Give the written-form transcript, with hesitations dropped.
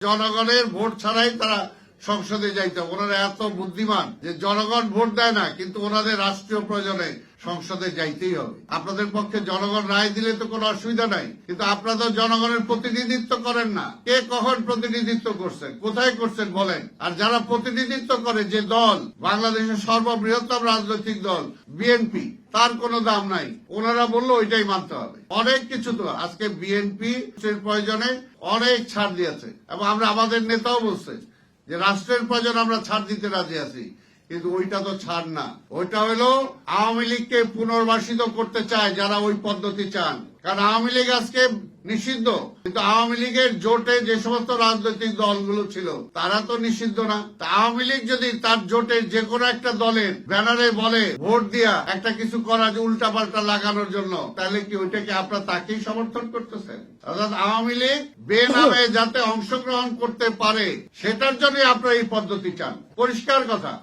জনগণের ভোট ছাড়াই তারা সংসদে যাইতে, ওনারা এত বুদ্ধিমান যে জনগণ ভোট দেয় না, কিন্তু ওনাদের রাষ্ট্রীয় প্রয়োজনে সংসদে যাইতেই হবে। আপনাদের পক্ষে জনগণ রায় দিলে তো কোনো অসুবিধা নাই, কিন্তু আপনারা তো জনগণের প্রতিনিধিত্ব করেন না। কে কখন প্রতিনিধিত্ব করছেন, কোথায় করছেন বলেন। আর যারা প্রতিনিধিত্ব করে, যে দল বাংলাদেশের সর্ববৃহত্তম রাজনৈতিক দল বিএনপি, তার কোনো দাম নাই। ওনারা বললো ওইটাই মানতে হবে। অনেক কিছু তো আজকে বিএনপি প্রয়োজনে অনেক ছাড় দিয়েছে, এবং আমরা আমাদের নেতাও বলছে যে রাষ্ট্রের প্রয়োজন আমরা ছাড় দিতে রাজি আছি, কিন্তু ওইটা তো ছাড় না। ওইটা হলো আওয়ামী লীগকে পুনর্বাসিত করতে চায় যারা ওই পদ্ধতি চান। কারণ আওয়ামী লীগ আজকে নিষিদ্ধ, কিন্তু আওয়ামী লীগের জোটে যে সমস্ত রাজনৈতিক দলগুলো ছিল তারা তো নিষিদ্ধ না। আওয়ামী লীগ যদি তার জোটের যে কোনো একটা দলের ব্যানারে বলে ভোট দিয়া একটা কিছু করা, যে উল্টা পাল্টা লাগানোর জন্য, তাহলে কি ওইটাকে আপনারা তাকেই সমর্থন করতেছেন? অর্থাৎ আওয়ামী লীগ বেনামে যাতে অংশগ্রহণ করতে পারে সেটার জন্য আপনারা এই পদ্ধতি চান। পরিষ্কার কথা।